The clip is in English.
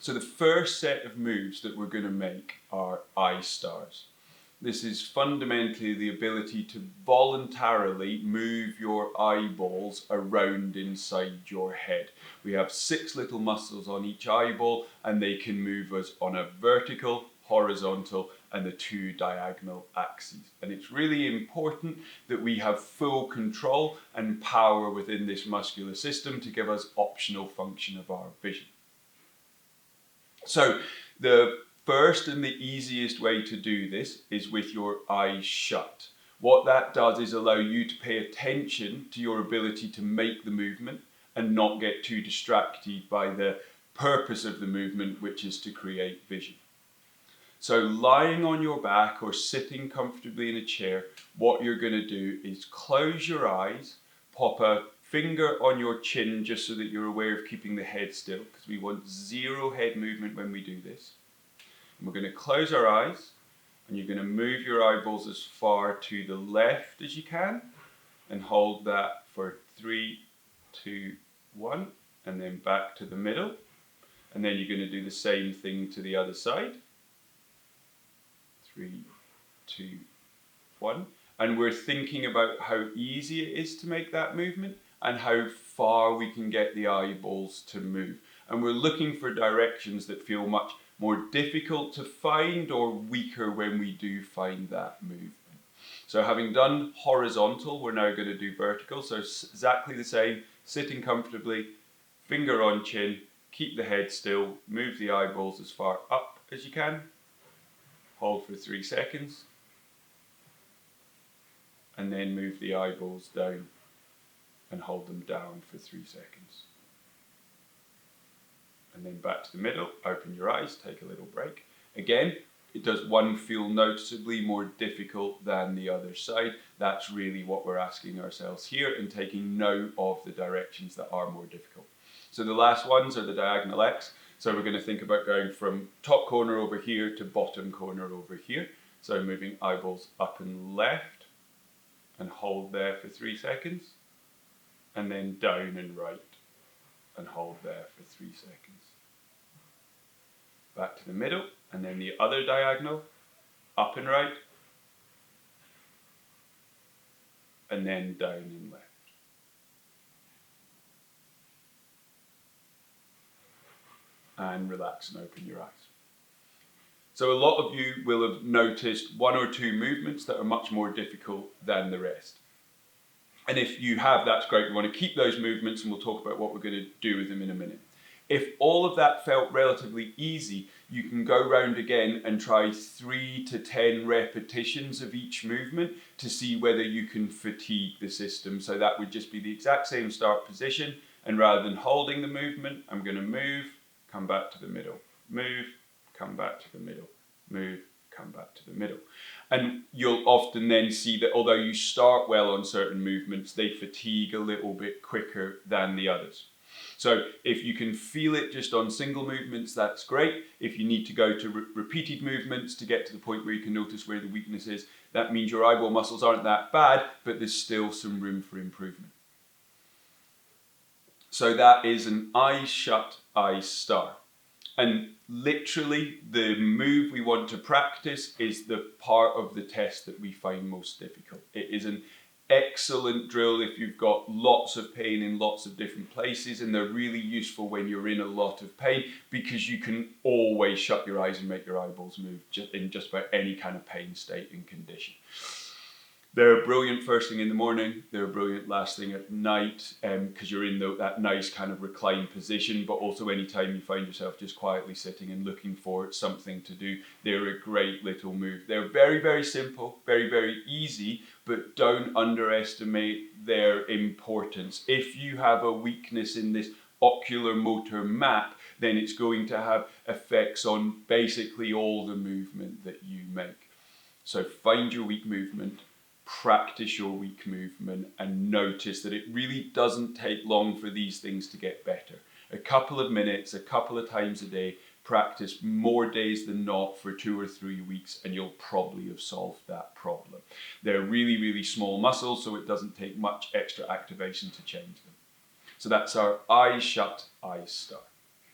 So the first set of moves that we're going to make are eye stars. This is fundamentally the ability to voluntarily move your eyeballs around inside your head. We have 6 little muscles on each eyeball, and they can move us on a vertical, horizontal, and the 2 diagonal axes. And it's really important that we have full control and power within this muscular system to give us optional function of our vision. So the first and the easiest way to do this is with your eyes shut. What that does is allow you to pay attention to your ability to make the movement and not get too distracted by the purpose of the movement, which is to create vision. So lying on your back or sitting comfortably in a chair, what you're going to do is close your eyes, pop a finger on your chin just so that you're aware of keeping the head still, because we want 0 head movement when we do this. And we're going to close our eyes, and you're going to move your eyeballs as far to the left as you can, and hold that for 3, 2, 1, and then back to the middle. And then you're going to do the same thing to the other side. 3, 2, 1. And we're thinking about how easy it is to make that movement and how far we can get the eyeballs to move. And we're looking for directions that feel much more difficult to find or weaker when we do find that movement. So having done horizontal, we're now going to do vertical. So exactly the same, sitting comfortably, finger on chin, keep the head still, move the eyeballs as far up as you can, hold for 3 seconds, and then move the eyeballs down and hold them down for 3 seconds. And then back to the middle, open your eyes, take a little break. Again, it does one feel noticeably more difficult than the other side. That's really what we're asking ourselves here, and taking note of the directions that are more difficult. So the last ones are the diagonal X. So we're going to think about going from top corner over here to bottom corner over here. So moving eyeballs up and left, and hold there for 3 seconds, and then down and right, and hold there for 3 seconds. Back to the middle, and then the other diagonal, up and right, and then down and left. And relax and open your eyes. So a lot of you will have noticed 1 or 2 movements that are much more difficult than the rest. And if you have, that's great. We want to keep those movements, and we'll talk about what we're going to do with them in a minute. If all of that felt relatively easy, you can go round again and try 3 to 10 repetitions of each movement to see whether you can fatigue the system. So that would just be the exact same start position, and rather than holding the movement, I'm going to move, come back to the middle, move, come back to the middle, move, come back to the middle. And you'll often then see that although you start well on certain movements, they fatigue a little bit quicker than the others. So if you can feel it just on single movements, that's great. If you need to go to repeated movements to get to the point where you can notice where the weakness is, that means your eyeball muscles aren't that bad, but there's still some room for improvement. So that is an eyes shut, eyes star. And literally the move we want to practice is the part of the test that we find most difficult. It is an excellent drill if you've got lots of pain in lots of different places, and they're really useful when you're in a lot of pain, because you can always shut your eyes and make your eyeballs move in just about any kind of pain state and condition. They're brilliant first thing in the morning, they're brilliant last thing at night, because you're in that nice kind of reclined position, but also anytime you find yourself just quietly sitting and looking for something to do, they're a great little move. They're very, very simple, very, very easy, but don't underestimate their importance. If you have a weakness in this ocular motor map, then it's going to have effects on basically all the movement that you make. So find your weak movement, practice your weak movement, and notice that it really doesn't take long for these things to get better. A couple of minutes, a couple of times a day, practice more days than not for 2 or 3 weeks, and you'll probably have solved that problem. They're really, really small muscles, so it doesn't take much extra activation to change them. So that's our eyes shut, eyes start.